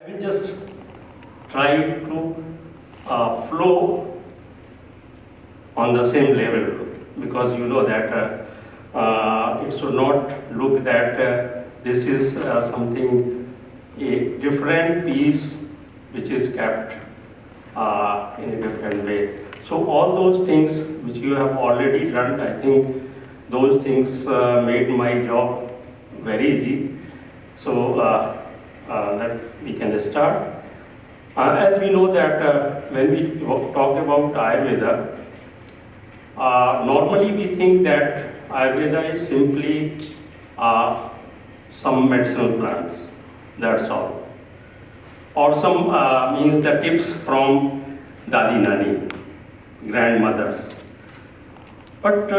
I will just try to flow on the same level, because you know that it should not look that this is something, a different piece which is kept in a different way. So all those things which you have already learned, I think those things made my job very easy. So that we can start. As we know that when we talk about Ayurveda, normally we think that Ayurveda is simply some medicinal plants, that's all. Or some means the tips from Dadi Nani, grandmothers. But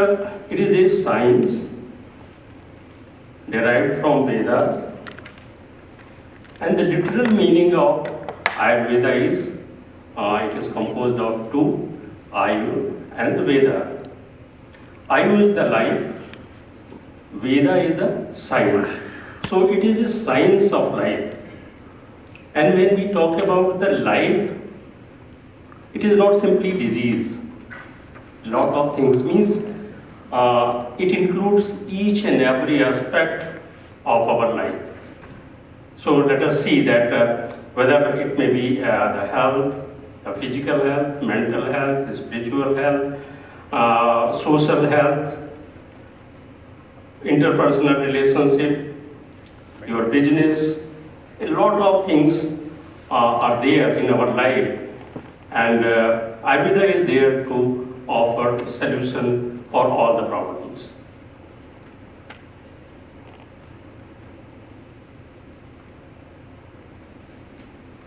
it is a science derived from Vedas, and the literal meaning of Ayurveda is, it is composed of two, Ayu and the Veda. Ayu is the life, Veda is the science. So it is a science of life. And when we talk about the life, it is not simply disease. Lot of things means it includes each and every aspect of our life. So let us see that whether it may be the health, the physical health, mental health, spiritual health, social health, interpersonal relationship, your business, a lot of things are there in our life, and Ayurveda is there to offer solution for all the problems.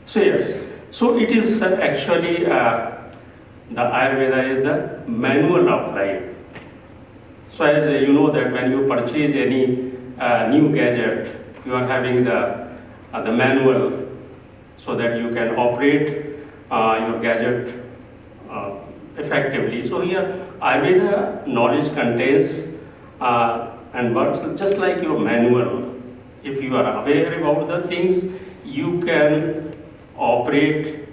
So yes, so it is actually the Ayurveda is the manual of life. So as you know that when you purchase any new gadget, you are having the manual so that you can operate your gadget effectively. So here Ayurveda knowledge contains and works just like your manual. If you are aware about the things, you can operate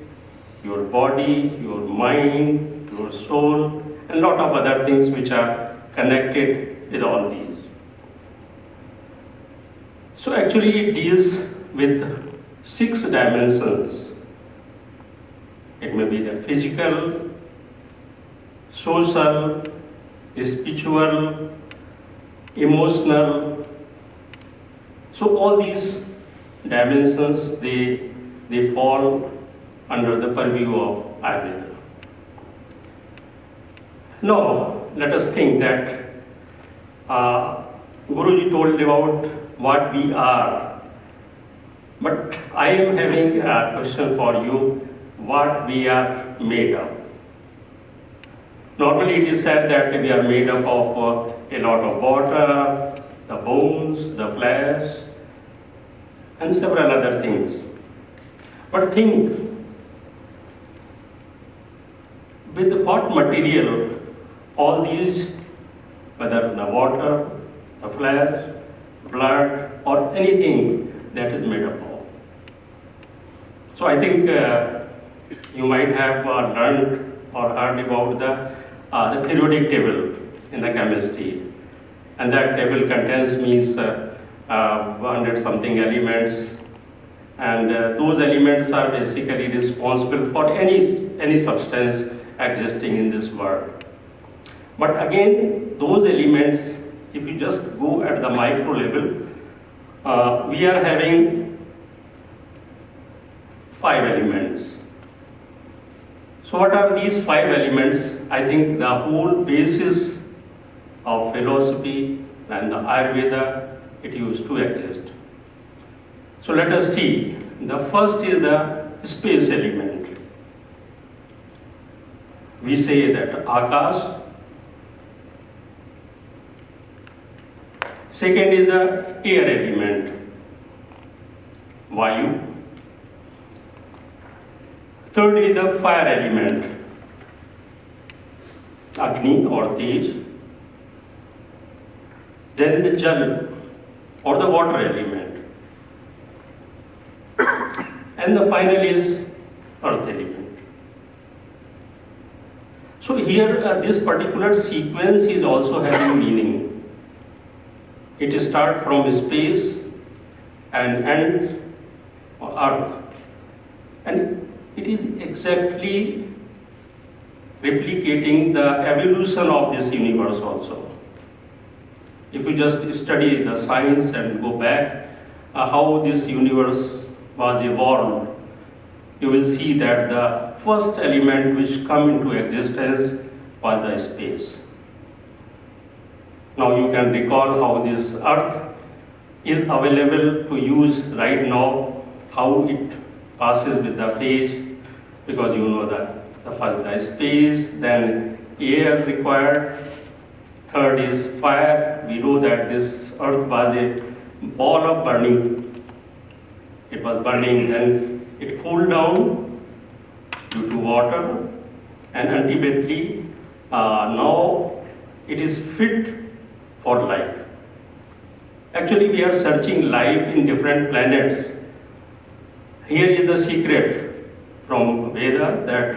your body, your mind, your soul, and lot of other things which are connected with all these. So actually it deals with 6 dimensions. It may be the physical, social, spiritual, emotional. So all these dimensions, they fall under the purview of Ayurveda. Now, let us think that Guruji told about what we are, but I am having a question for you, what we are made of. Normally it is said that we are made up of a lot of water, the bones, the flesh, and several other things. But think, with what material all these, whether the water, the flesh, blood, or anything that is made up of. So I think you might have learned or heard about the periodic table in the chemistry, and that table contains means 100 something elements, and those elements are basically responsible for any substance existing in this world. But again, those elements, if you just go at the micro level, we are having 5 elements. So what are these 5 elements? I think the whole basis of philosophy and the Ayurveda, it used to exist. So let us see. The first is the space element. We say that Akash. Second is the air element, Vayu. Third is the fire element, Agni or Tej. Then the Jal or the water element. and the final is earth element. So here this particular sequence is also having meaning. It starts from space and ends on earth, and it is exactly replicating the evolution of this universe also. If you just study the science and go back how this universe was evolved, you will see that the first element which come into existence was the space. Now you can recall how this earth is available to use right now, how it passes with the phase, because you know that the first the space, then air required, third is fire. We know that this earth was a ball of burning. It was burning, then it cooled down due to water, and ultimately now it is fit for life. Actually, we are searching life in different planets. Here is the secret from Veda that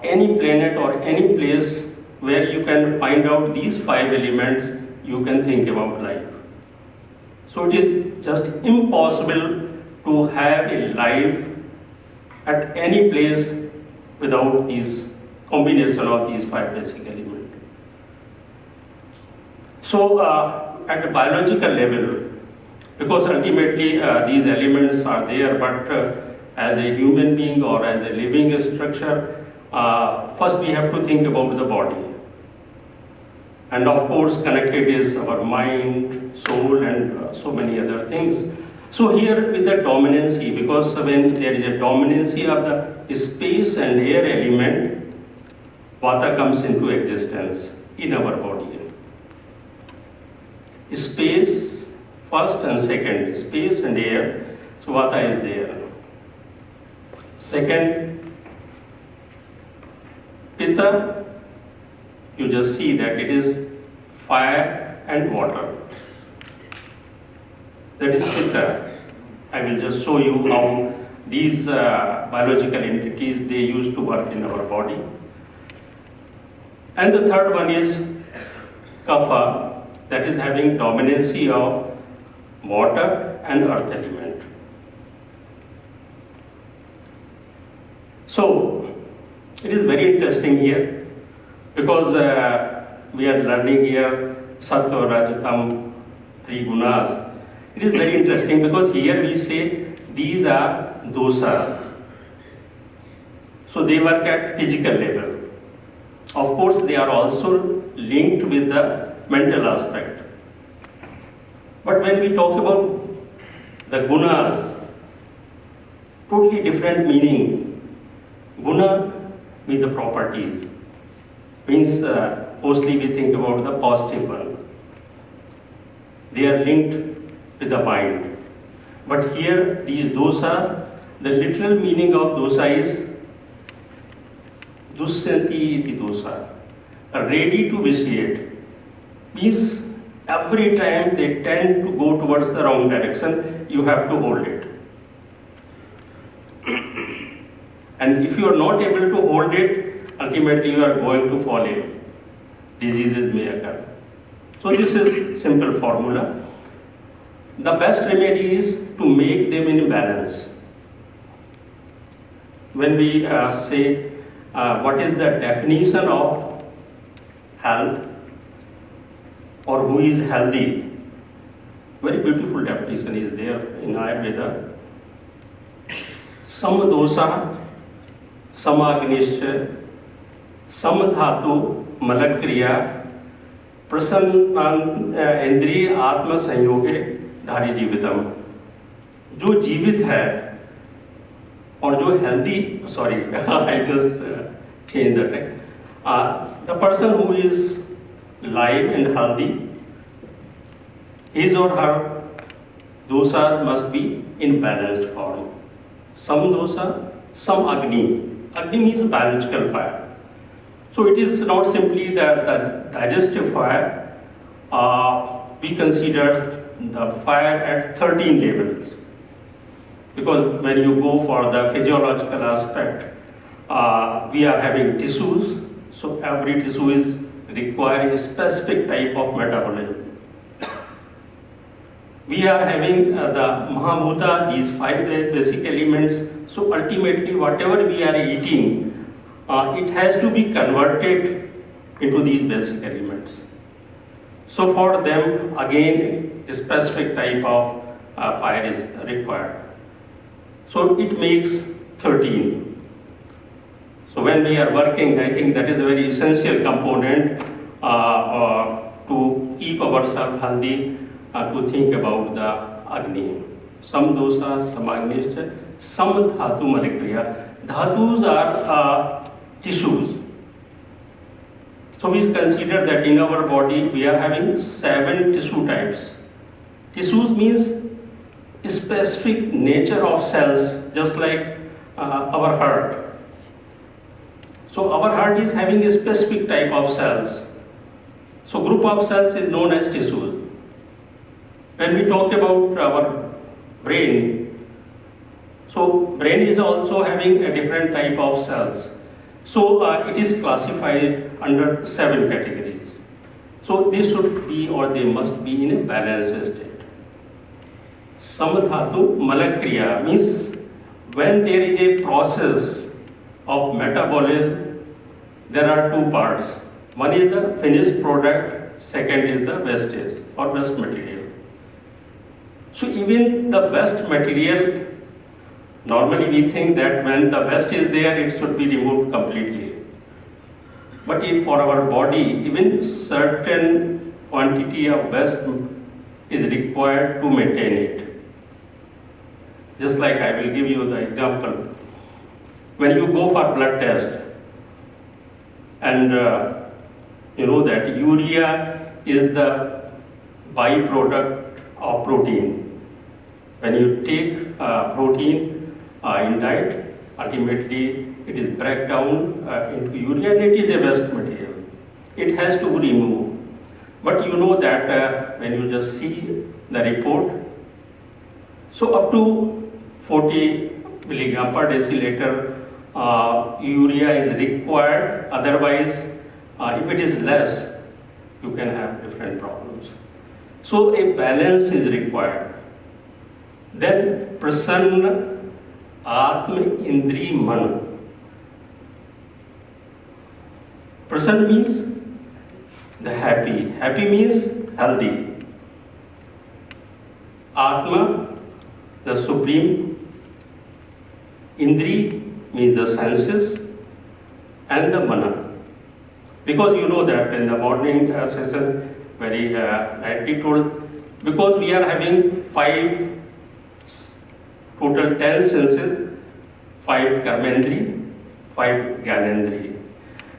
any planet or any place where you can find out these 5 elements, you can think about life. So it is just impossible to have a life at any place without these combination of these 5 basic elements. So at the biological level, because ultimately these elements are there, but as a human being or as a living structure, first we have to think about the body. And of course, connected is our mind, soul, and so many other things. So here with the dominancy, because when there is a dominancy of the space and air element, Vata comes into existence in our body. Space, first and second, space and air, so Vata is there. Second, Pitta, you just see that it is fire and water. That is Pitta. I will just show you how these biological entities, they used to work in our body. And the third one is Kapha, that is having dominancy of water and earth element. So it is very interesting here, because we are learning here Sattva, Rajatam, 3 gunas. It is very interesting because here we say these are dosa. So they work at physical level. Of course, they are also linked with the mental aspect. But when we talk about the gunas, totally different meaning. Guna means the properties. Means mostly we think about the positive one. They are linked with the mind. But here, these dosas, the literal meaning of dosa is dusyanti iti dosa, ready to vitiate. Means every time they tend to go towards the wrong direction, you have to hold it. And if you are not able to hold it, ultimately you are going to fall ill. Diseases may occur. So this is simple formula. The best remedy is to make them in balance. When we say what is the definition of health or who is healthy, very beautiful definition is there in Ayurveda. Samadosha, Samagnisha, Samadhatu, Malakriya, Prasanna Indriya Atma Sanyoge धारी जीवितम. जो जीवित है और जो healthy, sorry, I just changed the track. The person who is live and healthy, his or her dosas must be in balanced form. Some dosa, some Agni. Agni means biological fire. So it is not simply the digestive fire. We consider the fire at 13 levels. Because when you go for the physiological aspect, we are having tissues, so every tissue is requiring a specific type of metabolism. We are having the Mahabhuta, these 5 basic elements, so ultimately whatever we are eating, it has to be converted into these basic elements. So for them, again, a specific type of fire is required. So it makes 13. So when we are working, I think that is a very essential component to keep ourselves healthy, to think about the Agni. Some dosa, some Agnishtha, some Dhatu Malakriya. Dhatus are tissues. So we consider that in our body we are having 7 tissue types. Tissues means specific nature of cells, just like our heart. So our heart is having a specific type of cells. So group of cells is known as tissues. When we talk about our brain, so brain is also having a different type of cells. So it is classified under 7 categories. So they should be, or they must be, in a balanced state. Samadhatu Malakriya means when there is a process of metabolism, there are 2 parts. One is the finished product, second is the wastage or waste material. So even the waste material, normally we think that when the waste is there, it should be removed completely. But for our body, even certain quantity of waste is required to maintain it. Just like I will give you the example. When you go for blood test, and you know that urea is the byproduct of protein. When you take protein in diet, ultimately it is break down into urea, and it is a waste material. It has to be removed. But you know that when you just see the report, so up to 40 milligram per deciliter urea is required. Otherwise, if it is less, you can have different problems. So a balance is required. Then prasanna atma indri mana. Prasanna means the happy. Happy means healthy. Atma, the supreme. Indri means the senses, and the mana. Because you know that in the morning session, very rightly told, because we are having 5, total 10 senses, 5 karmendri, 5 gyanendri.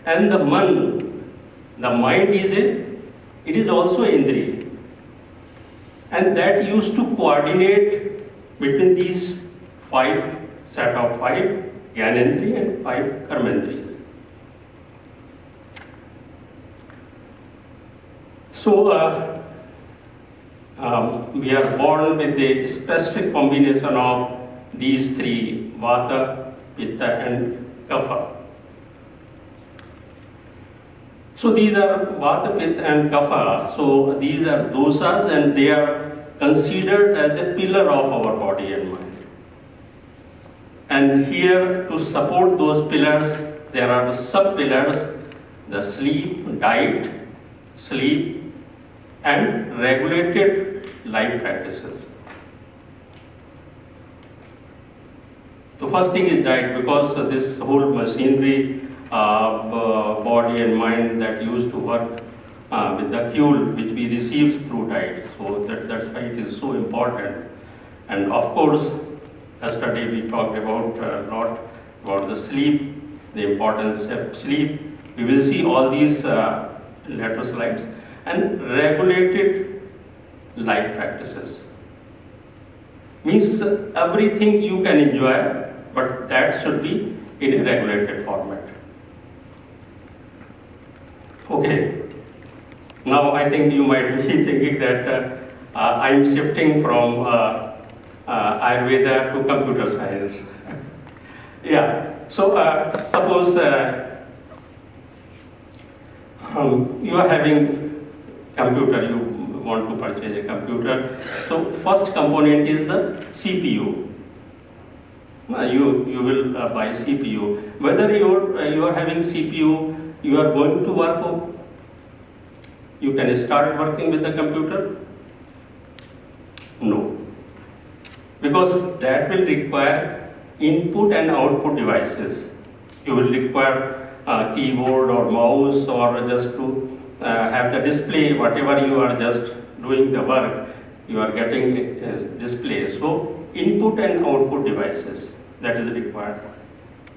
And the the mind it is also indri. And that used to coordinate between these 5 set of 5 Gyanendri and 5 Karmendris. So we are born with a specific combination of these 3, Vata, Pitta and Kapha. So these are Vata, Pitta and Kapha. So these are dosas, and they are considered as the pillar of our body and mind. And here, to support those pillars, there are sub-pillars: the sleep, diet, sleep, and regulated life practices. The first thing is diet, because this whole machinery, body and mind that used to work with the fuel which we receive through diet. So that's why it is so important. And of course, yesterday we talked about a lot about the sleep, the importance of sleep. We will see all these later slides. And regulated life practices. Means everything you can enjoy, but that should be in a regulated format. Okay. Now I think you might be thinking that I'm shifting from Ayurveda to computer science. Yeah, so suppose you are having computer, you want to purchase a computer. So first component is the CPU. You will buy CPU. Whether you are having CPU, you are going to work, you can start working with the computer? No. Because that will require input and output devices. You will require a keyboard or mouse or just to have the display, whatever you are just doing the work, you are getting a display. So input and output devices, that is required.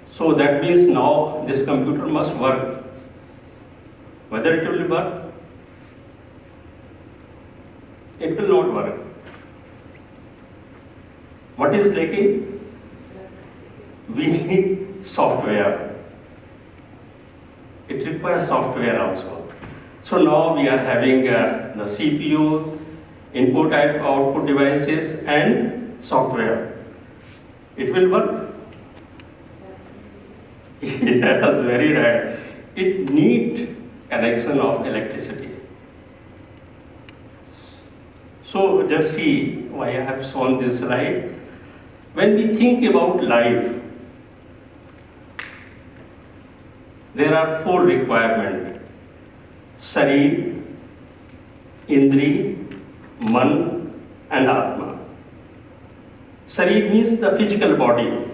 So that means now this computer must work. Whether it will work? It will not work. What is lacking? We need software. It requires software also. So now we are having the CPU, input and output devices and software. It will work? Yes, very right. It needs connection of electricity. So just see why I have shown this slide. When we think about life, there are 4 requirements: Sharir, Indri, Man and Atma. Sharir means the physical body.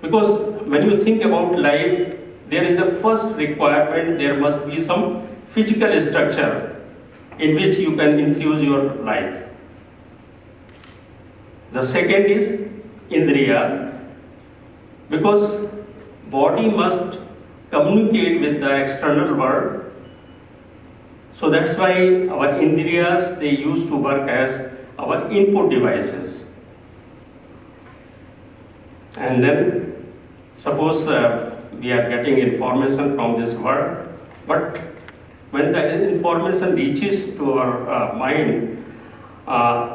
Because when you think about life, there is the first requirement, there must be some physical structure in which you can infuse your life. The second is Indriya, because body must communicate with the external world. So that's why our Indriyas, they used to work as our input devices. And then suppose we are getting information from this world, but when the information reaches to our mind,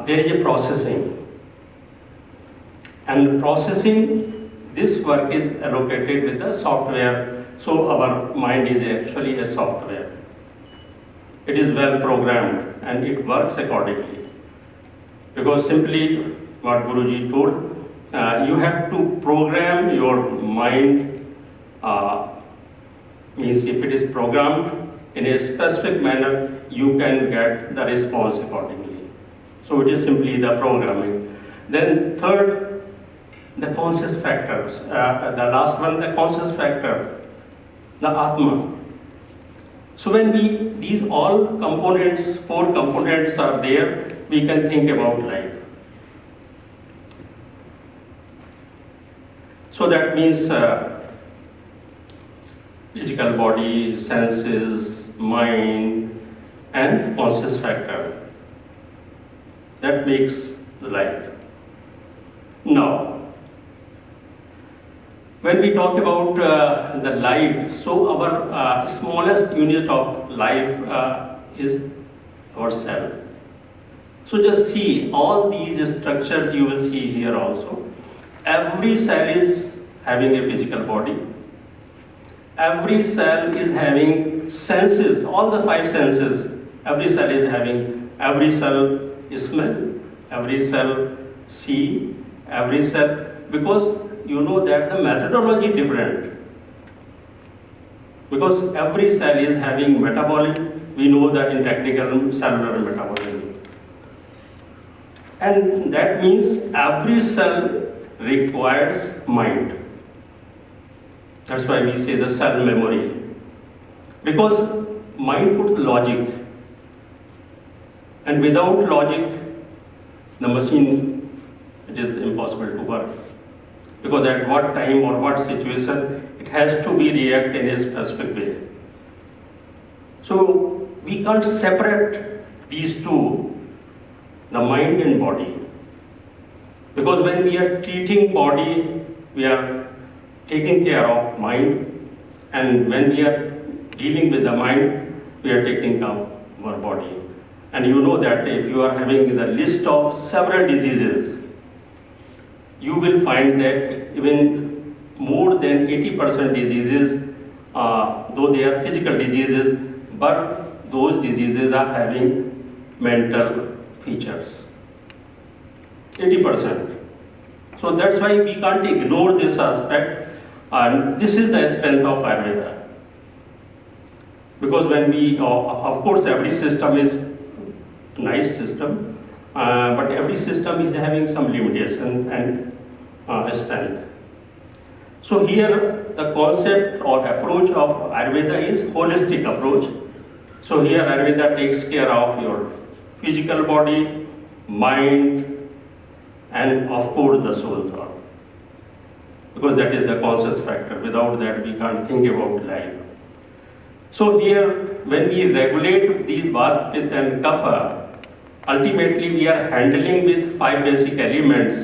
there is a processing. And processing, this work is allocated with the software. So our mind is actually a software. It is well programmed and it works accordingly. Because simply what Guruji told, you have to program your mind, means if it is programmed in a specific manner, you can get the response accordingly. So it is simply the programming. Then third, the conscious factors. The last one, the conscious factor, the Atma. So when these all components, 4 components are there, we can think about life. So that means physical body, senses, mind, and conscious factor. That makes the life. Now, when we talk about the life, so our smallest unit of life is our cell. So just see all these structures you will see here also. Every cell is having a physical body. Every cell is having senses, all the 5 senses. Every cell is having, every cell smell, every cell see, every cell, because you know that the methodology is different. Because every cell is having metabolism, we know that in technical cellular metabolism. And that means every cell requires mind. That's why we say the cell memory. Because mind puts logic. And without logic, the machine, it is impossible to work. Because at what time or what situation, it has to be react in a specific way. So we can't separate these two, the mind and body. Because when we are treating body, we are taking care of mind, and when we are dealing with the mind, we are taking care of our body. And you know that if you are having the list of several diseases, you will find that even more than 80% diseases, though they are physical diseases, but those diseases are having mental features. 80%. So that's why we can't ignore this aspect, and this is the strength of Ayurveda. Because when we, of course, every system is a nice system, but every system is having some limitation and strength. So here the concept or approach of Ayurveda is holistic approach. So here Ayurveda takes care of your physical body, mind, and of course the soul thought. Because that is the conscious factor. Without that we can't think about life. So here when we regulate these Vata, Pitta and Kapha, ultimately we are handling with 5 basic elements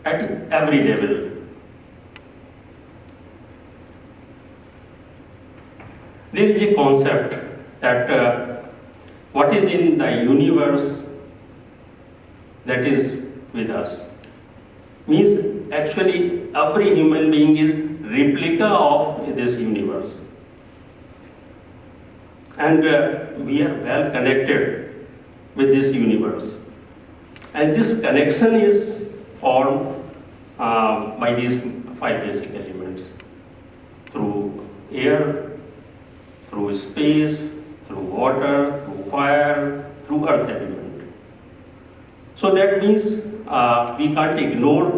at every level. There is a concept that what is in the universe that is with us. Means actually every human being is replica of this universe. And we are well connected with this universe. And this connection is formed by these 5 basic elements. Through air, through space, through water, through fire, through earth element. So that means we can't ignore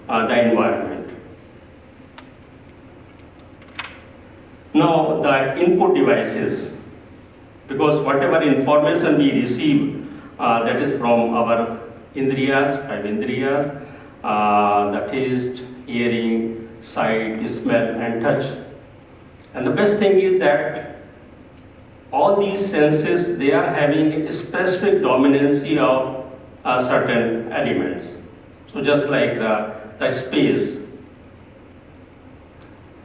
the environment. Now the input devices, because whatever information we receive, that is from our indriyas, 5 indriyas, the taste, hearing, sight, smell and touch. And the best thing is that all these senses, they are having a specific dominancy of certain elements. So just like the space,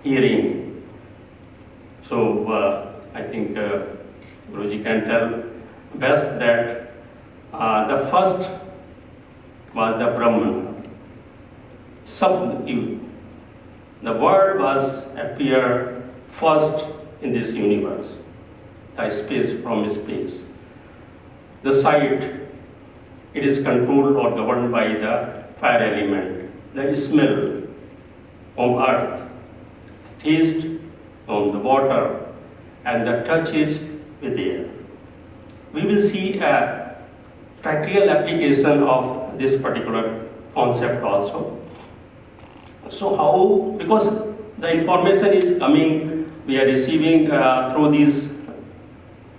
hearing. So I think Guruji can tell best that the first was the Brahman. The word was appeared first in this universe. The space from space. The sight, it is controlled or governed by the fire element. The smell from earth, taste from the water, and the touch is with air. We will see a practical application of this particular concept also. So how, because the information is coming, we are receiving through these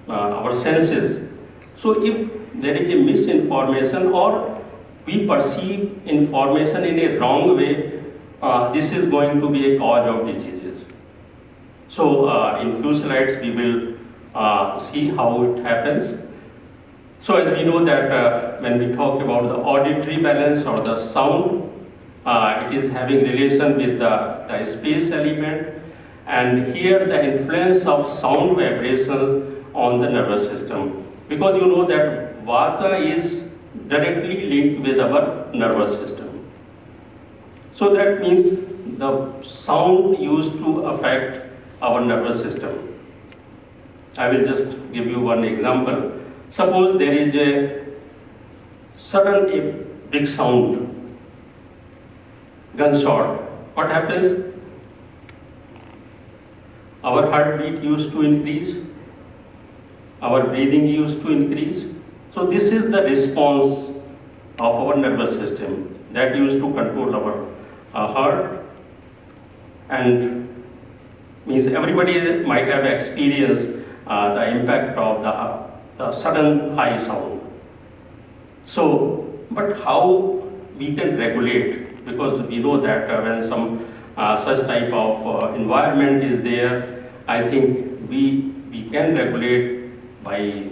our senses. So if there is a misinformation or we perceive information in a wrong way, this is going to be a cause of diseases. So in few slides we will see how it happens. So as we know that when we talk about the auditory balance or the sound, it is having relation with the space element, and here the influence of sound vibrations on the nervous system, because you know that Vata is directly linked with our nervous system. So that means the sound used to affect our nervous system. I will just give you one example. Suppose there is a sudden big sound, gunshot. What happens? Our heartbeat used to increase, our breathing used to increase. So this is the response of our nervous system that used to control our heart. And means everybody might have experienced the impact of the sudden high sound. So, but how we can regulate? Because we know that when some such type of environment is there, I think we can regulate by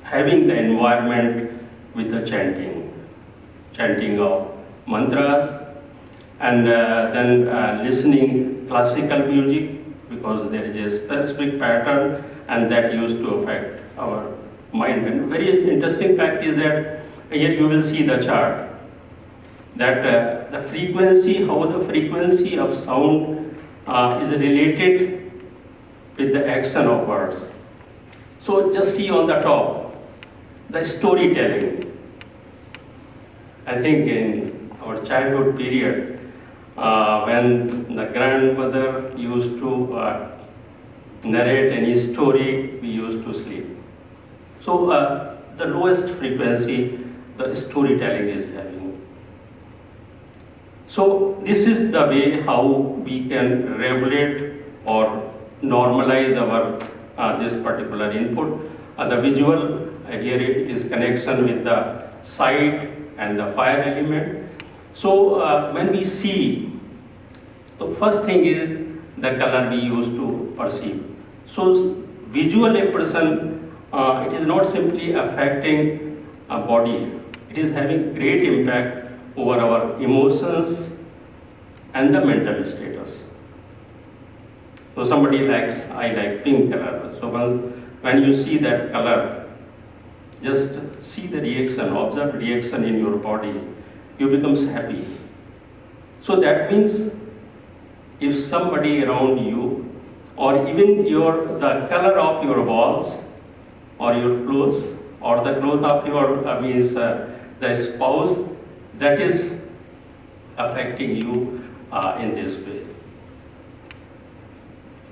having the environment with the chanting of mantras, and then listening classical music, because there is a specific pattern and that used to affect our mind. And very interesting fact is that here you will see the chart. that the frequency, how the frequency of sound is related with the action of words. So just see on the top, the storytelling. I think in our childhood period, when the grandmother used to narrate any story, we used to sleep. So the lowest frequency, the storytelling is having. So this is the way how we can regulate or normalize our this particular input. The visual, here it is connection with the sight and the fire element. So when we see, the first thing is the color we use to perceive. So visual impression, it is not simply affecting a body, it is having great impact over our emotions and the mental status. So somebody likes, I like pink color. So when you see that color, just see the reaction, observe reaction in your body, you become happy. So that means if somebody around you, or even the color of your walls, or your clothes, or the clothes of your the spouse, that is affecting you in this way.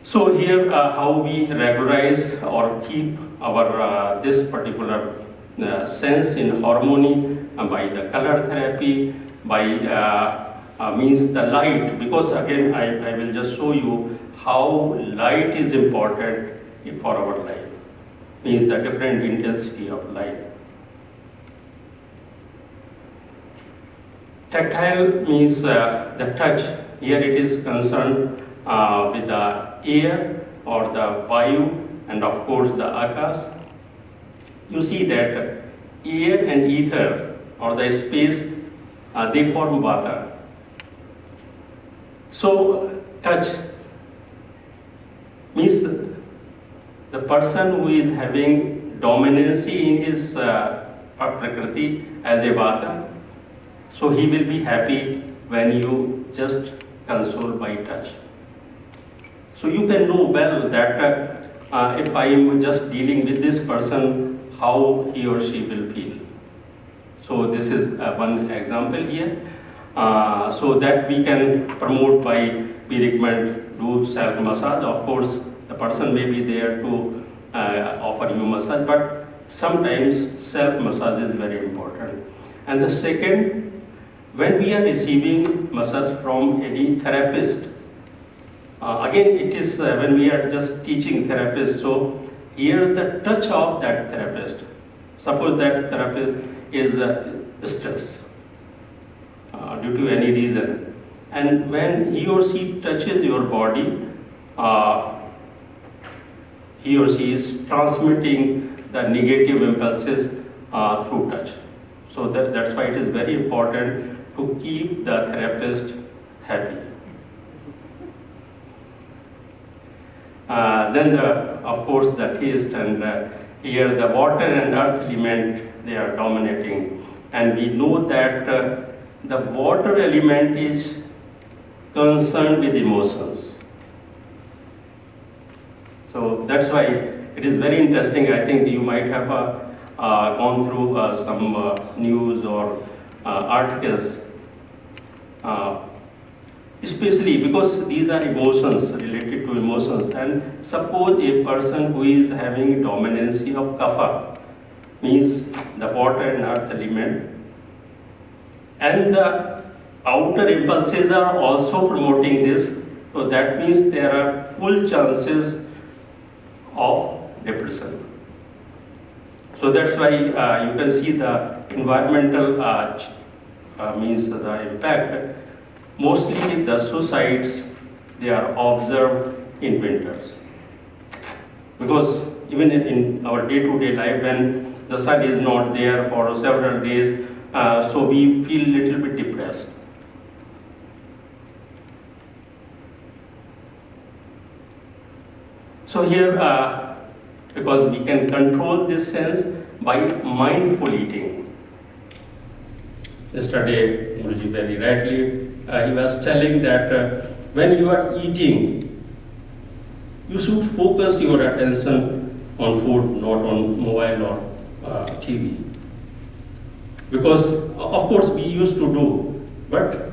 So here, how we regularize or keep our this particular sense in harmony by the color therapy, by means the light, because again I will just show you how light is important for our life, means the different intensity of light. Tactile means the touch. Here it is concerned with the air or the vayu and of course the akas. You see that air and ether or the space, they form vata. So touch means the person who is having dominancy in his prakriti as a vata, so he will be happy when you just console by touch. So you can know well that if I am just dealing with this person, how he or she will feel. So this is one example here. So that we can promote by, we recommend do self-massage. Of course, the person may be there to offer you massage, but sometimes self-massage is very important. And the second, when we are receiving massage from any therapist, again it is when we are just teaching therapist, so here the touch of that therapist, suppose that therapist is stressed due to any reason, and when he or she touches your body, he or she is transmitting the negative impulses through touch. So that's why it is very important to keep the therapist happy. Then of course the taste, and here the water and earth element, they are dominating, and we know that the water element is concerned with emotions. So that's why it is very interesting. I think you might have gone through some news or articles, especially because these are emotions, related to emotions. And suppose a person who is having dominancy of kapha, means the water and earth element, and the outer impulses are also promoting this, so that means there are full chances of depression. So that's why you can see the environmental means the impact. Mostly the suicides, they are observed in winters. Because even in our day-to-day life, when the sun is not there for several days, so we feel little bit depressed. So here, because we can control this sense by mindful eating. yesterday, Guruji very rightly, he was telling that when you are eating, you should focus your attention on food, not on mobile or TV. Because, of course, we used to do, but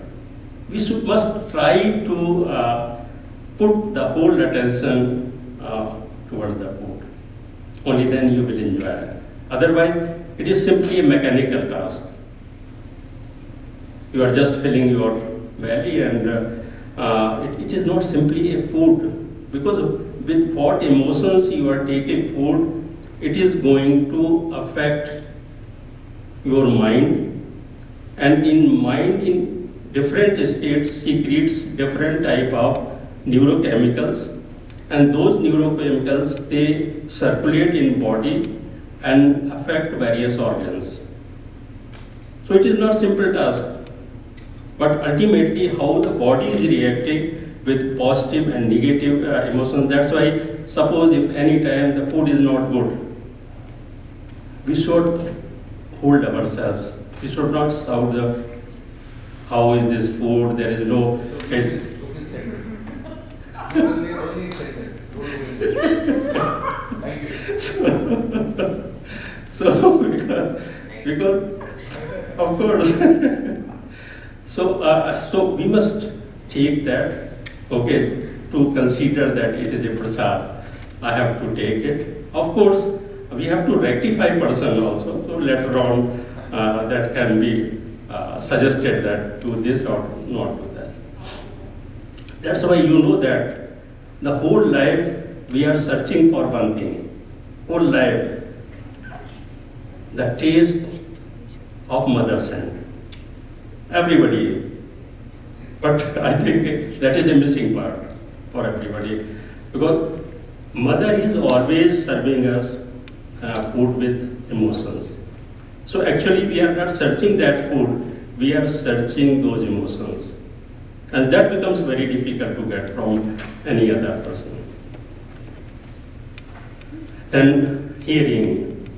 we must try to put the whole attention towards the food. Only then you will enjoy it. Otherwise, it is simply a mechanical task. You are just filling your belly, and it is not simply a food. Because with what emotions you are taking food, it is going to affect your mind, and in mind in different states secretes different type of neurochemicals, and those neurochemicals, they circulate in body and affect various organs. So it is not simple task, but ultimately how the body is reacting with positive and negative emotions. That's why, suppose if any time the food is not good, we should hold ourselves. We should not shout the, how is this food, there is no... So because of course, so we must take that, okay, to consider that it is a prasad. I have to take it. Of course, we have to rectify person also. So later on, that can be suggested that do this or not do that. That's why you know that the whole life we are searching for one thing. Whole life, the taste of mother's hand. Everybody. But I think that is a missing part for everybody. Because mother is always serving us food with emotions. So actually we are not searching that food, we are searching those emotions. And that becomes very difficult to get from any other person. Then hearing,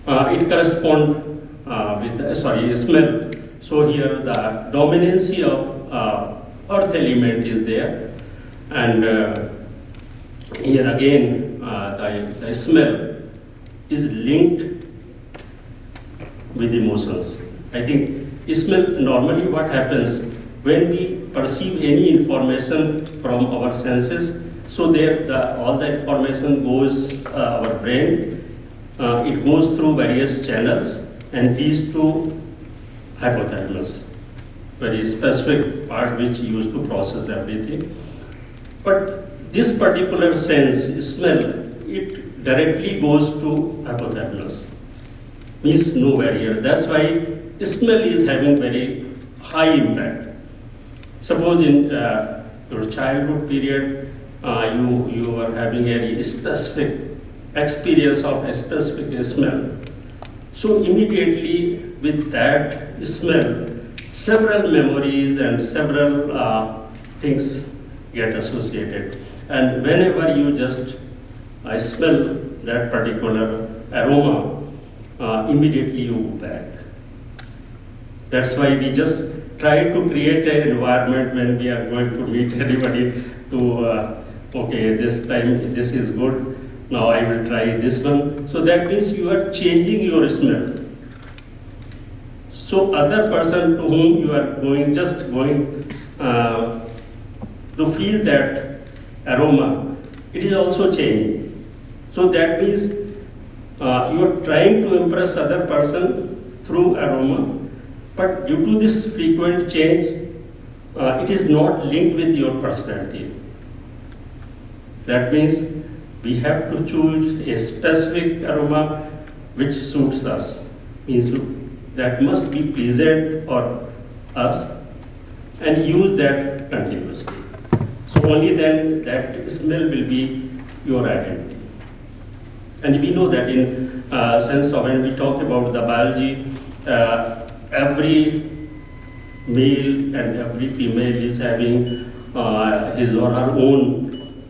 it corresponds with the, smell. So here the dominancy of earth element is there, and here again the smell is linked with emotions. I think smell, normally what happens when we perceive any information from our senses, so there all the information goes our brain, it goes through various channels and leads to hypothalamus, very specific part which used to process everything. But this particular sense, smell, it directly goes to hypothalamus, means no barrier. That's why smell is having very high impact. Suppose in your childhood period, you are having a specific experience of a specific smell. So immediately with that smell, several memories and several things get associated. And whenever you just smell that particular aroma, immediately you go back. That's why we just try to create an environment when we are going to meet anybody to, okay, this time this is good, now I will try this one. So that means you are changing your smell. So other person to whom you are going, just going to feel that aroma, it is also changing. So that means you are trying to impress other person through aroma, but due to this frequent change, it is not linked with your personality. That means we have to choose a specific aroma which suits us. Means that must be pleasant for us, and use that continuously. So only then that smell will be your identity. And we know that in sense of when we talk about the biology, every male and every female is having his or her own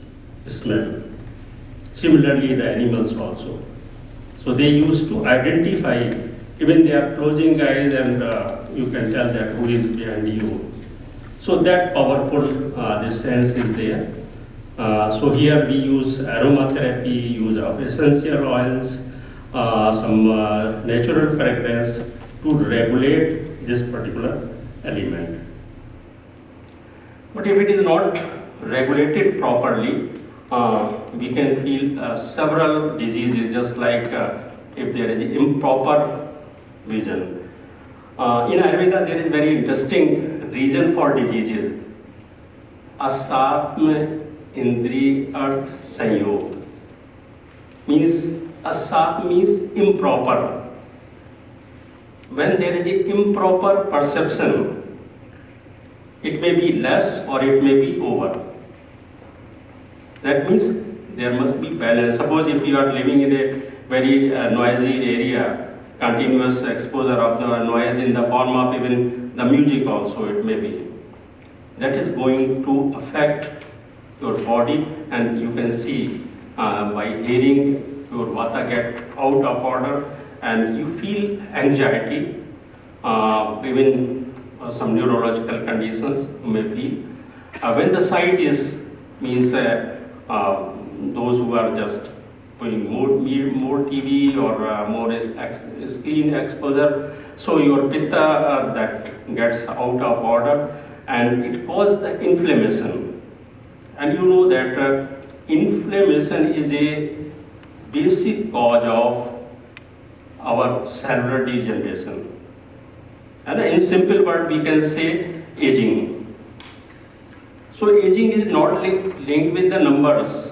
smell. Similarly, the animals also. So they used to identify Even they are closing eyes and you can tell that who is behind you. So that powerful this sense is there. So here we use aromatherapy, use of essential oils, some natural fragrance to regulate this particular element. But if it is not regulated properly, we can feel several diseases, just like if there is improper vision. In Ayurveda, there is very interesting reason for diseases. Asatma Indri Arth Sanyog means asat means improper. When there is an improper perception, it may be less or it may be over. That means there must be balance. Suppose if you are living in a very noisy area, continuous exposure of the noise in the form of even the music also it may be. That is going to affect your body, and you can see by hearing your vata get out of order and you feel anxiety, even some neurological conditions you may feel. When the sight is means those who are just doing more TV or more screen exposure, so your pitta that gets out of order and it causes the inflammation. And you know that inflammation is a basic cause of our cellular degeneration. And in simple word we can say aging. So aging is not linked with the numbers.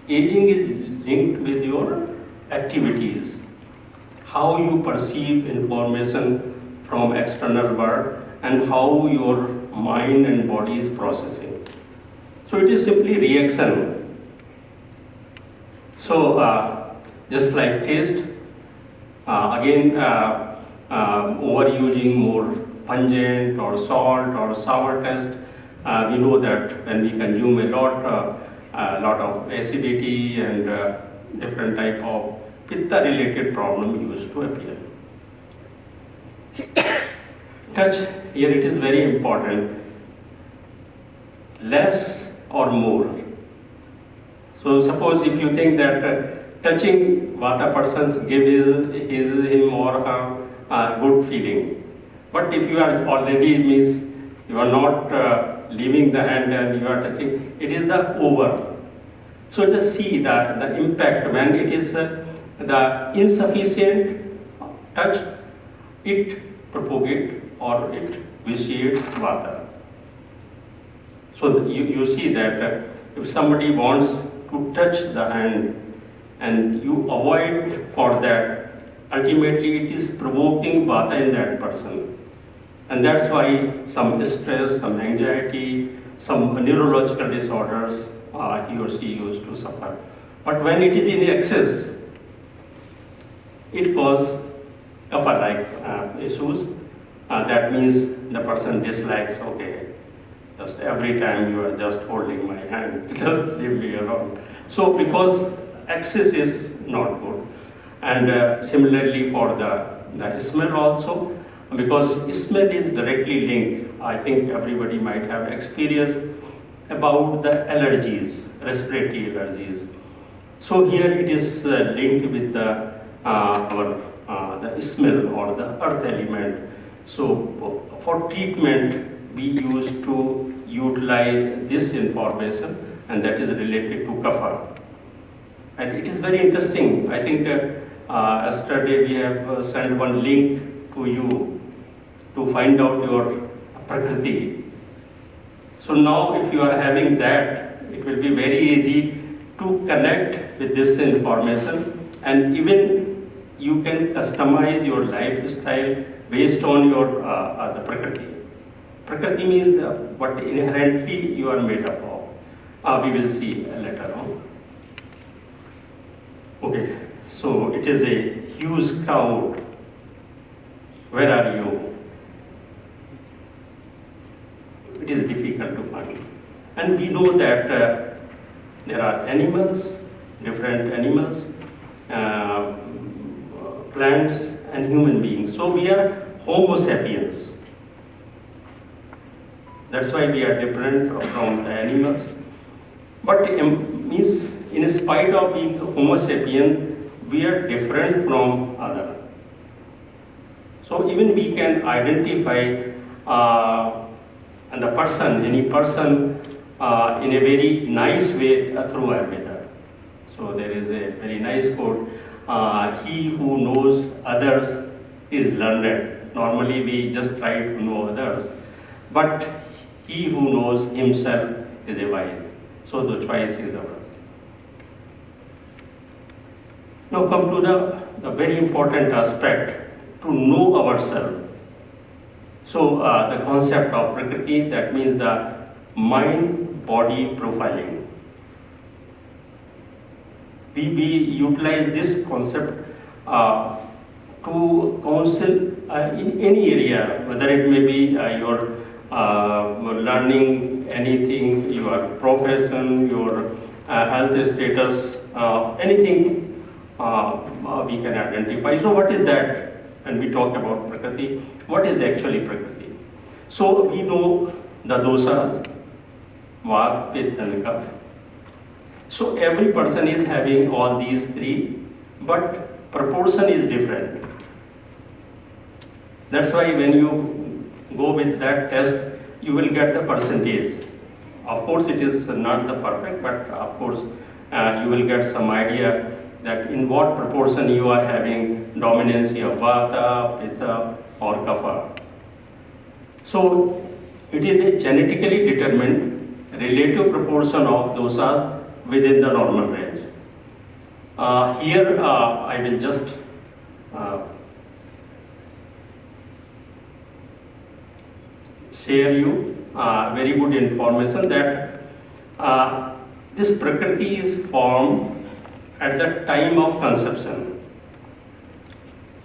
Aging is linked with your activities, how you perceive information from external world and how your mind and body is processing. So it is simply reaction. So just like taste, again overusing more pungent or salt or sour taste, we know that when we consume a lot of acidity and different type of pitta related problem used to appear. Touch, here it is very important, less or more. So suppose if you think that touching vata persons gives him or her good feeling, but if you are already means you are not leaving the hand and you are touching, it is the over. So just see the impact when it is the insufficient touch, it propagates or it vitiates vata. So you see that if somebody wants to touch the hand and you avoid for that, ultimately it is provoking vata in that person. And that's why some stress, some anxiety, some neurological disorders he or she used to suffer. But when it is in excess, it causes kapha-like issues. That means the person dislikes, okay, just every time you are just holding my hand, just leave me alone. So because excess is not good. And similarly for the smell also, because smell is directly linked, I think everybody might have experience about the allergies, respiratory allergies. So here it is linked with the smell or the earth element. So for treatment, we used to utilize this information, and that is related to kapha. And it is very interesting. I think yesterday we have sent one link to you to find out your prakriti. So now if you are having that, it will be very easy to connect with this information, and even you can customize your lifestyle based on your the prakriti. Prakriti means what inherently you are made up of. We will see later on. Okay, so it is a huge crowd. Where are you? It is difficult to find. And we know that there are animals, different animals, plants and human beings. So we are Homo sapiens. That's why we are different from the animals. But means in spite of being Homo sapien, we are different from others. So even we can identify and the person, any person, in a very nice way through Ayurveda. So there is a very nice quote, he who knows others is learned. Normally we just try to know others, but he who knows himself is a wise. So the choice is ours. Now come to the very important aspect, to know ourselves. So the concept of Prakriti, that means the mind-body profiling. We utilize this concept to counsel in any area, whether it may be your learning anything, your profession, your health status, anything we can identify. So what is that? When we talk about Prakriti, what is actually Prakriti? So we know the dosas, Vata, Pitta and Kapha. So every person is having all these three, but proportion is different. That's why when you go with that test, you will get the percentage. Of course, it is not the perfect, but of course, you will get some idea that in what proportion you are having dominancy of Vata, Pitta or Kapha. So it is a genetically determined relative proportion of dosas within the normal range. Here I will just share you very good information that this Prakriti is formed at the time of conception.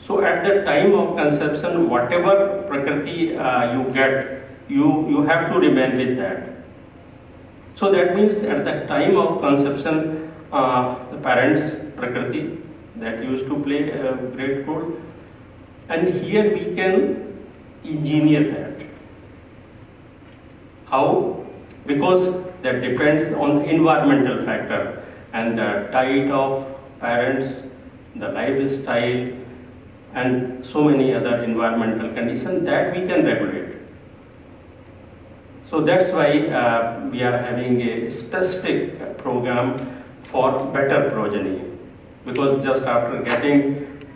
So at the time of conception, whatever Prakriti you get, you have to remain with that. So that means at the time of conception, the parents' Prakriti, that used to play a great role. And here we can engineer that. How? Because that depends on the environmental factor and the diet of parents, the lifestyle, and so many other environmental conditions that we can regulate. So that's why we are having a specific program for better progeny. Because just after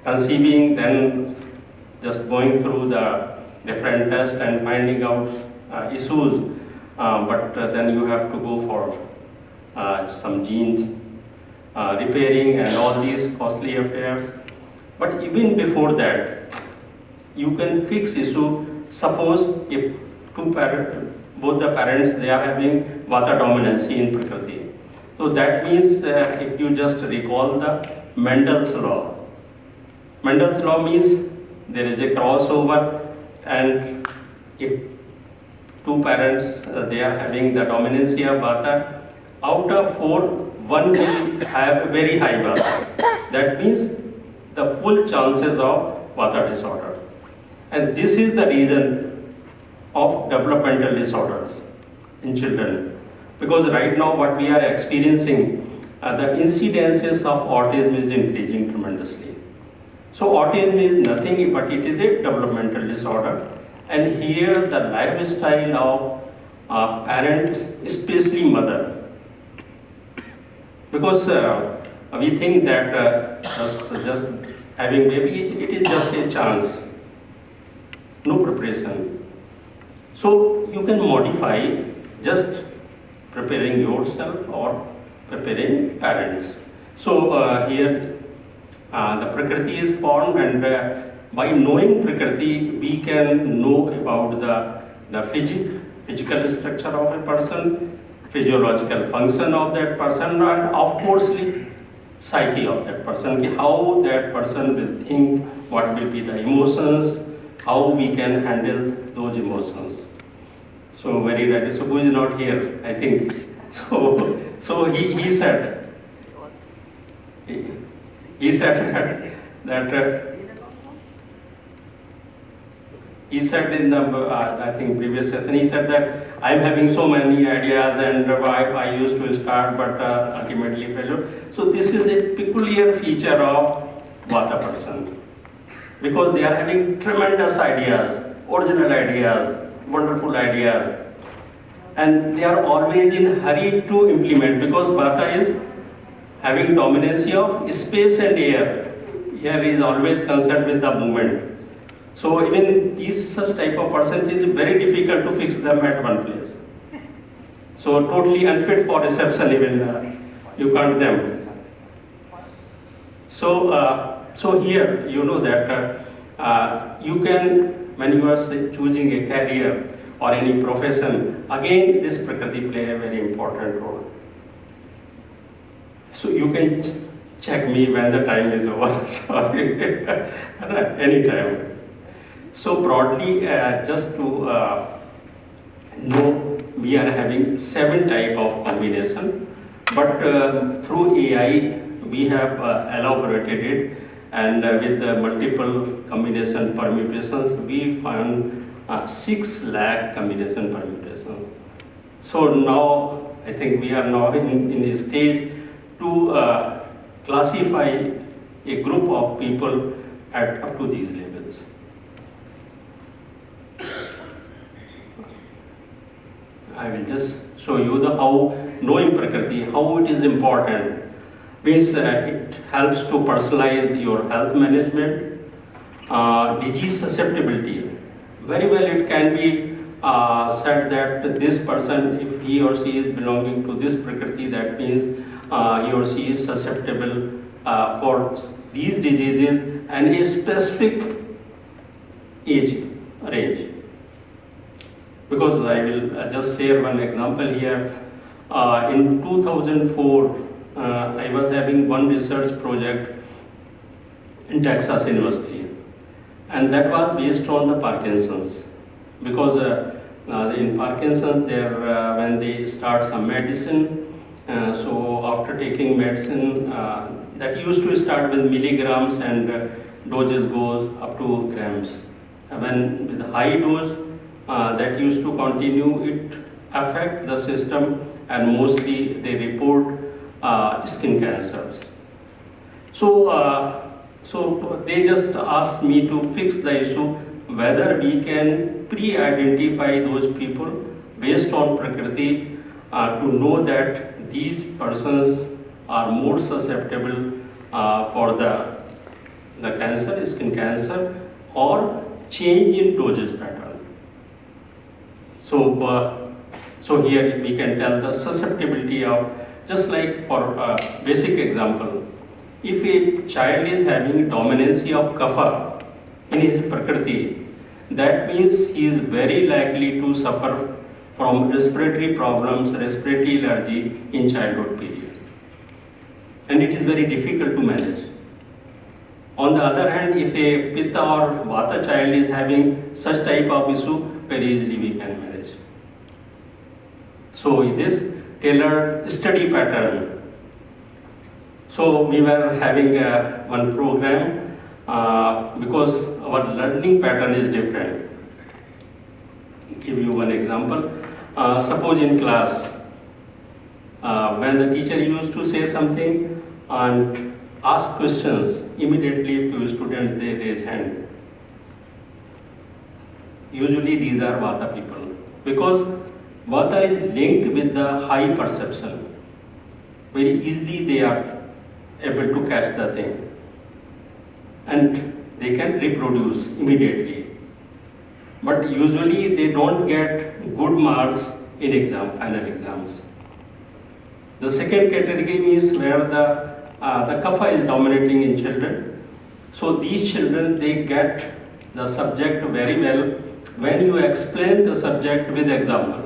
conceiving, then just going through the different tests and finding out issues, but then you have to go for some genes repairing and all these costly affairs. But even before that, you can fix issue. Suppose if both the parents, they are having Vata dominancy in Prakriti. So that means if you just recall the Mendel's law. Mendel's law means there is a crossover, and if two parents, they are having the dominancy of Vata, out of 4, 1 will have very high Vata. That means the full chances of Vata disorder. And this is the reason of developmental disorders in children. Because right now what we are experiencing, the incidences of autism is increasing tremendously. So autism is nothing but it is a developmental disorder. And here the lifestyle of parents, especially mother. Because we think that just having baby, it is just a chance, no preparation. So you can modify just preparing yourself or preparing parents. So here the Prakriti is formed, and by knowing Prakriti, we can know about the physical structure of a person, physiological function of that person, and of course psyche of that person, how that person will think, what will be the emotions, how we can handle those emotions. So very right. So who is not here, I think. So he said that he said in the, I think previous session, he said that I'm having so many ideas and I used to start but ultimately failure. So this is a peculiar feature of Vata person, because they are having tremendous ideas, original ideas, wonderful ideas, and they are always in hurry to implement, because Vata is having dominancy of space and air. Air is always concerned with the movement. So even these such type of person, it is very difficult to fix them at one place. So totally unfit for reception, even you can't them. So here you know that you can, when you are choosing a career or any profession, again this Prakriti play a very important role. So you can check me when the time is over. Sorry, any time. So broadly, just to know, we are having 7 type of combination, but through AI we have elaborated it, and with the multiple combination permutations we found 6 lakh combination permutation. So now I think we are now in a stage to classify a group of people at up to these levels. I will just show you the how knowing Prakriti, how it is important. Means it helps to personalize your health management, disease susceptibility. Very well, it can be said that this person, if he or she is belonging to this Prakriti, that means he or she is susceptible for these diseases and a specific age range. Because I will just share one example here. In 2004, I was having one research project in Texas University, and that was based on the Parkinson's. Because in Parkinson's, when they start some medicine, so after taking medicine, that used to start with milligrams and doses goes up to grams. When with high dose, that used to continue, it affect the system, and mostly they report skin cancers. So they just asked me to fix the issue whether we can pre-identify those people based on Prakriti to know that these persons are more susceptible for the cancer, skin cancer, or change in dosage pattern. So here we can tell the susceptibility of, just like for basic example, if a child is having dominancy of kapha in his Prakriti, that means he is very likely to suffer from respiratory problems, respiratory allergy in childhood period. And it is very difficult to manage. On the other hand, if a Pitta or Vata child is having such type of issue, very easily we can manage. So this tailored study pattern. So we were having one program because our learning pattern is different. Give you one example. Suppose in class, when the teacher used to say something and ask questions, immediately few students they raise hand. Usually these are Vata people, because Vata is linked with the high perception. Very easily they are able to catch the thing, and they can reproduce immediately. But usually they don't get good marks in final exams. The second category is where the kapha is dominating in children. So these children, they get the subject very well when you explain the subject with example.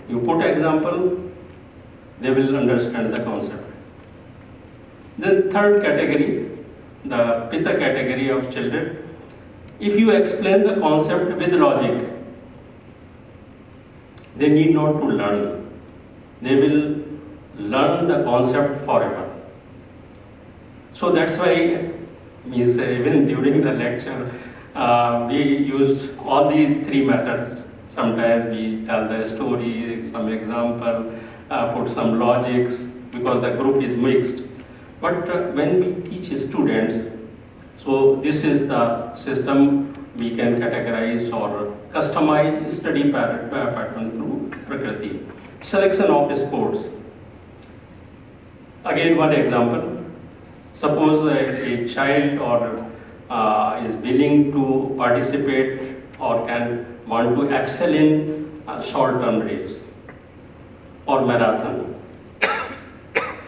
You put example, they will understand the concept. The third category, the Pitta category of children, if you explain the concept with logic, they need not to learn. They will learn the concept forever. So that's why even during the lecture, we used all these three methods. Sometimes we tell the story, some example, put some logics, because the group is mixed. But when we teach students, so this is the system we can categorize or customize study pattern through Prakriti. Selection of sports. Again, one example. Suppose a child or is willing to participate or can want to excel in a short-term race or marathon.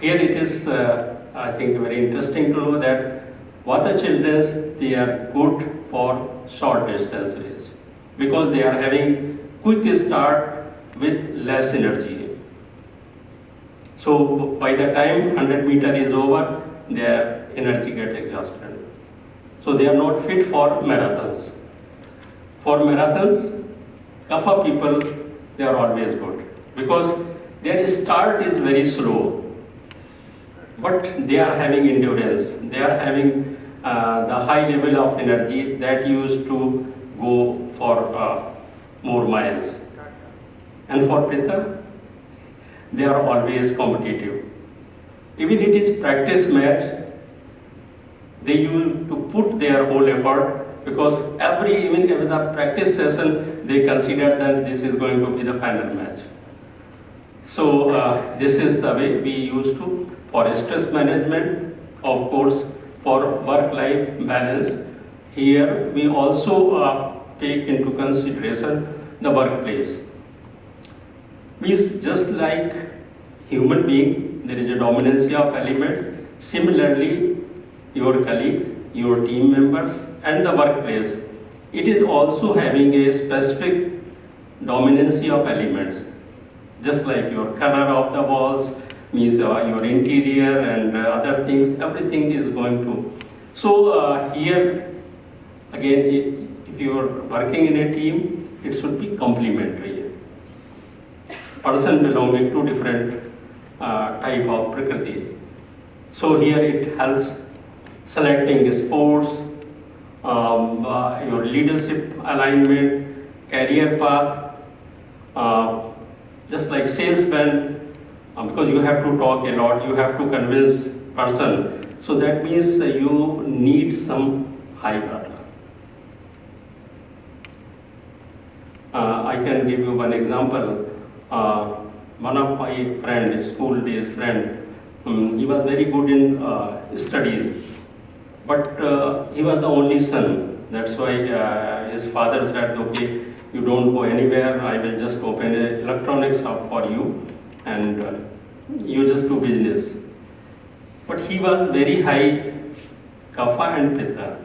Here it is, I think, very interesting to know that what the children, they are good for short distance race because they are having quick start with less energy. So by the time 100 meter is over, their energy gets exhausted. So they are not fit for marathons. For marathons, Kapha people, they are always good because their start is very slow, but they are having endurance. They are having the high level of energy that used to go for more miles. And for Pitta, they are always competitive. Even it is practice match, they used to put their whole effort because even with the practice session, they consider that this is going to be the final match. So this is the way we used to, for stress management, of course, for work-life balance. Here we also take into consideration the workplace. Means just like human being, there is a dominancy of element. Similarly, your colleague, your team members, and the workplace, it is also having a specific dominancy of elements. Just like your color of the walls, means your interior and other things, everything is going to. So here, again, if you are working in a team, it should be complementary. Person belonging to different type of Prakriti. So here it helps selecting sports, your leadership alignment, career path, just like salesman, because you have to talk a lot, you have to convince person. So that means you need some high bar. I can give you one example. One of my friend, school days friend, he was very good in studies, but he was the only son. That's why his father said, okay, you don't go anywhere, I will just open an electronics shop for you and you just do business. But he was very high Kapha and Pitta.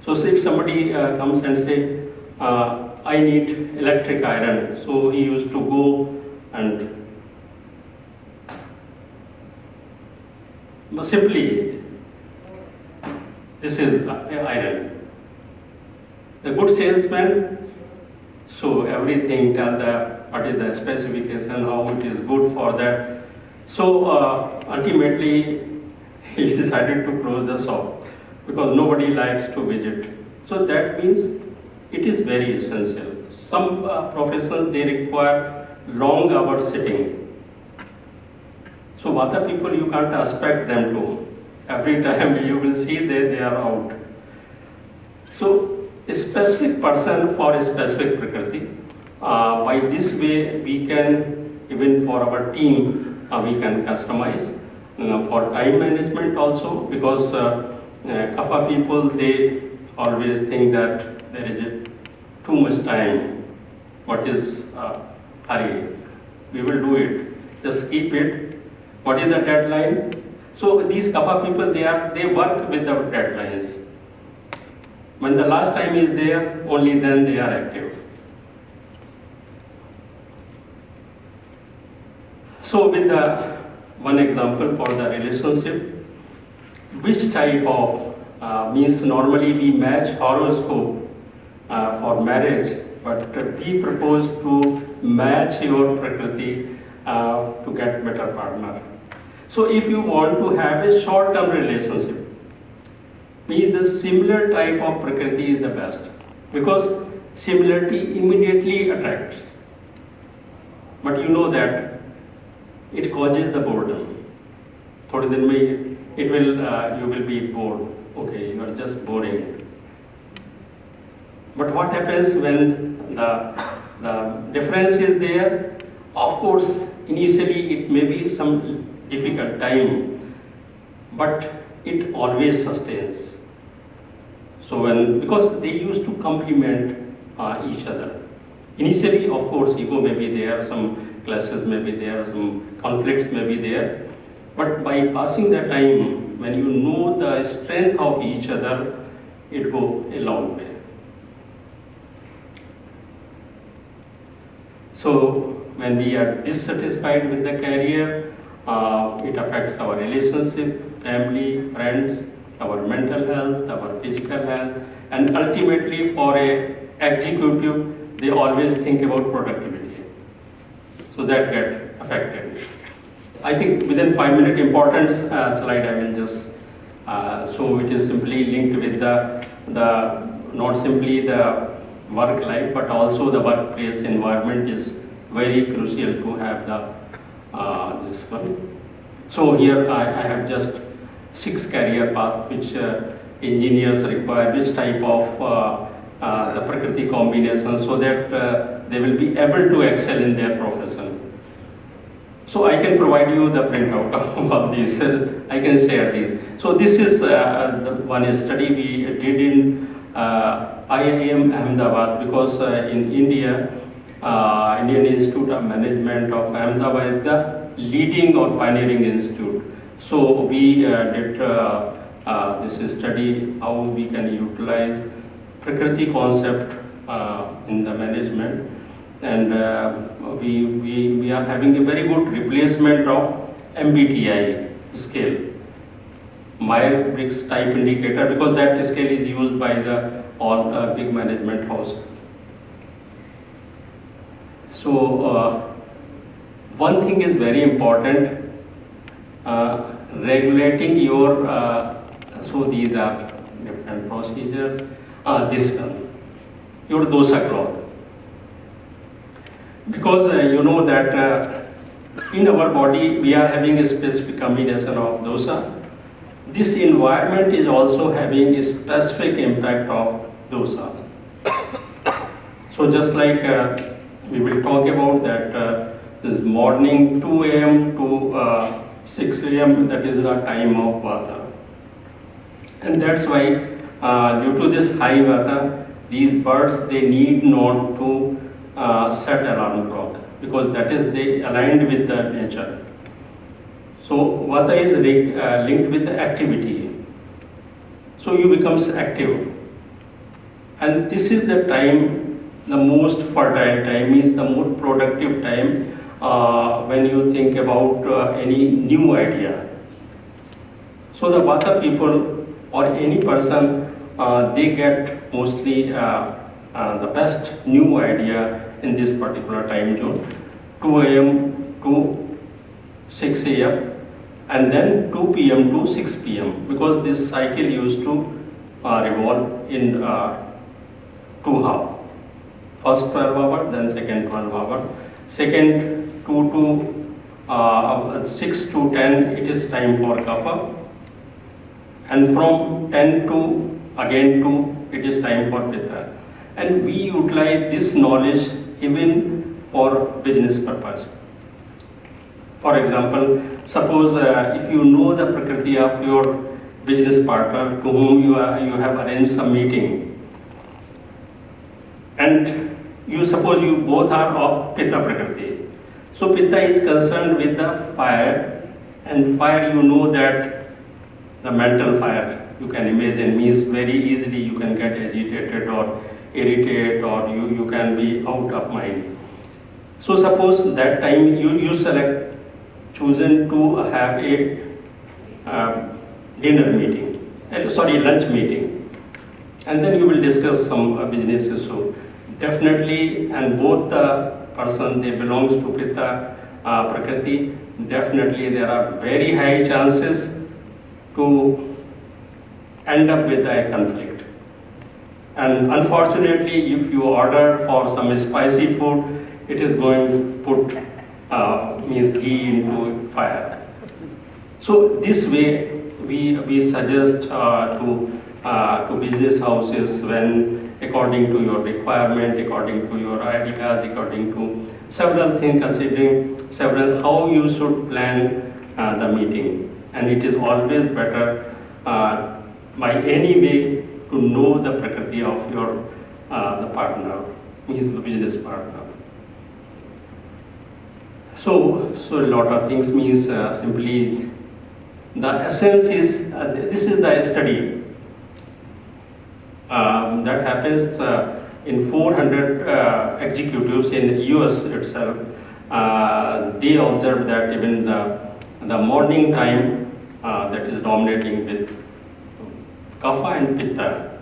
So if somebody comes and say, I need electric iron, so he used to go and simply, this is iron. The good salesman, so everything, tell what is the specification, how it is good for that. So ultimately, he decided to close the shop because nobody likes to visit. So that means it is very essential. Some professionals, they require long hours sitting. So Vata people, you can't expect them to. Every time you will see they are out. So a specific person for a specific Prakriti. By this way, we can, even for our team, we can customize. For time management also, because Kapha people, they always think that there is too much time. What is hurry? We will do it. Just keep it. What is the deadline? So these Kapha people, they work with the deadlines. When the last time is there, only then they are active. So with the one example for the relationship, which type of means normally we match horoscope for marriage, but we propose to match your Prakriti to get better partner. So if you want to have a short-term relationship, means the similar type of Prakriti is the best, because similarity immediately attracts. But you know that it causes the boredom. थोड़े दिन में it will you will be bored. Okay, you are just boring. But what happens when the difference is there? Of course, initially it may be some difficult time, but it always sustains. So because they used to complement each other. Initially, of course, ego may be there, some clashes may be there, some conflicts may be there. But by passing the time, when you know the strength of each other, it goes a long way. So when we are dissatisfied with the career, it affects our relationship, family, friends, our mental health, our physical health, and ultimately for a executive, they always think about productivity. So that get affected. I think within 5 minutes, important slide I will just, so it is simply linked with the not simply the work life, but also the workplace environment is very crucial to have the this one. So here I have just 6 career paths which engineers require, which type of the Prakriti combination, so that they will be able to excel in their profession. So I can provide you the printout of this. I can share this. So this is the one study we did in IIM Ahmedabad, because in India, Indian Institute of Management of Ahmedabad is the leading or pioneering institute. So we did this study how we can utilize Prakriti concept in the management, and we are having a very good replacement of MBTI scale, Myers-Briggs type indicator, because that scale is used by the all big management house. So one thing is very important, regulating your, so these are different procedures. This one, your dosa cloth. Because you know that in our body we are having a specific combination of dosa. This environment is also having a specific impact of dosa. So just like we will talk about that this morning 2 a.m. to 6 a.m. that is the time of Vata. And that's why due to this high Vata, these birds, they need not to set alarm clock, because that is they aligned with the nature. So Vata is linked with the activity. So you becomes active. And this is the time, the most fertile time, is the most productive time when you think about any new idea. So the Vata people or any person, they get mostly the best new idea in this particular time zone, 2 a.m. to 6 a.m. and then 2 p.m. to 6 p.m. because this cycle used to revolve in 2 halves. First 12 hours, then second 12 hours. Second 2 to 6 to 10, it is time for kapha. And from 10 to again 2, it is time for pitta. And we utilize this knowledge even for business purpose. For example, suppose if you know the Prakriti of your business partner to whom you have arranged some meeting, and you suppose you both are of Pitta Prakriti. So Pitta is concerned with the fire, and fire, you know that the mental fire, you can imagine, means very easily you can get agitated or irritated, or you can be out of mind. So suppose that time you select, chosen to have a dinner meeting, lunch meeting, and then you will discuss some business issue. Definitely, and both the person, they belongs to Pitta Prakriti, definitely there are very high chances to end up with a conflict. And unfortunately, if you order for some spicy food, it is going to put means ghee into fire. So this way, we suggest to business houses, when according to your requirement, according to your ideas, according to several things, considering several how you should plan the meeting. And it is always better by any way to know the prakriti of your the partner, means the business partner. So a lot of things means simply the essence is this is the study that happens in 400 executives in US itself. They observed that even the morning time that is dominating with kapha and pitta,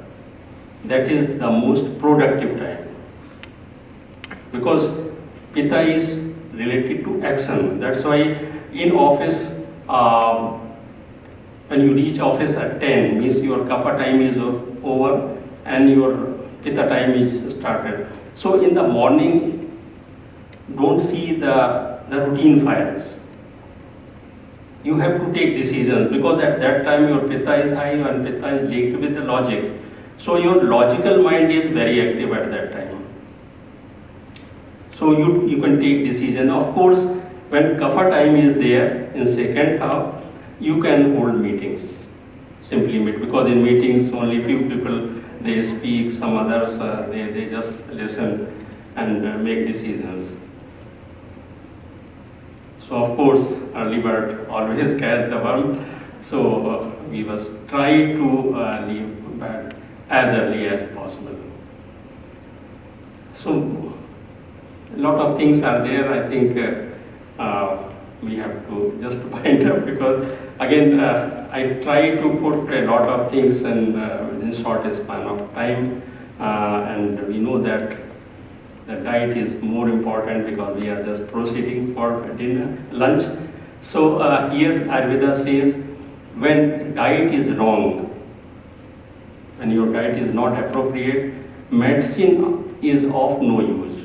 that is the most productive time, because pitta is related to action. That's why in office, when you reach office at 10, means your kapha time is over and your pitta time is started. So in the morning, don't see the routine files. You have to take decisions, because at that time your pitta is high and pitta is linked with the logic. So your logical mind is very active at that time. So you can take decision. Of course, when kapha time is there in second half, you can hold meetings, simply meet, because in meetings only few people they speak, some others they just listen and make decisions. So of course, early bird always catch the worm. So we must try to leave bed as early as possible. So a lot of things are there. I think we have to just wind up, because again I try to put a lot of things in short span of time, and we know that the diet is more important, because we are just proceeding for dinner, lunch. So here Ayurveda says, when diet is wrong, when your diet is not appropriate, medicine is of no use.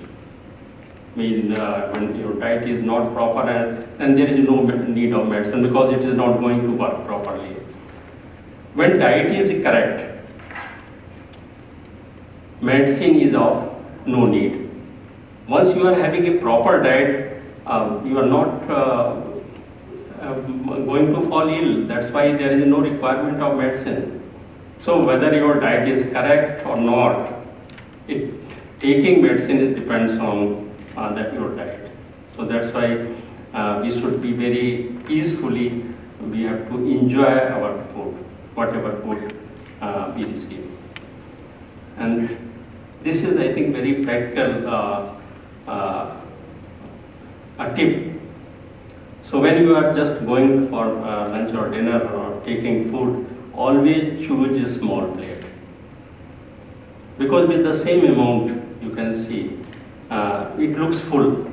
I mean, when your diet is not proper, and there is no need of medicine, because it is not going to work properly. When diet is correct, medicine is of no need. Once you are having a proper diet, you are not going to fall ill. That's why there is no requirement of medicine. So whether your diet is correct or not, taking medicine depends on that your diet. So that's why we should be very peacefully, we have to enjoy our food, whatever food we receive. And this is, I think, very practical a tip. So when you are just going for lunch or dinner or taking food, always choose a small plate, because with the same amount you can see it looks full,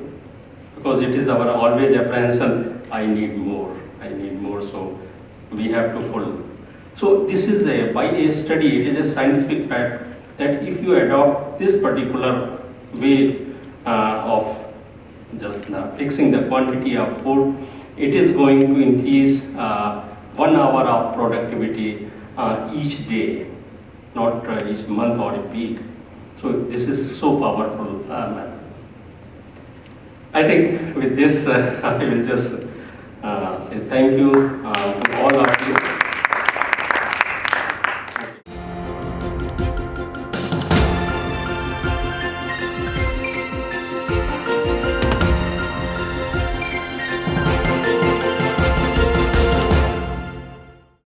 because it is our always apprehension, I need more, so we have to full. So this is by a study, it is a scientific fact that if you adopt this particular way of just fixing the quantity of food, it is going to increase 1 hour of productivity each day, not each month or a week. So this is so powerful method. I think with this I will just say thank you to all of you.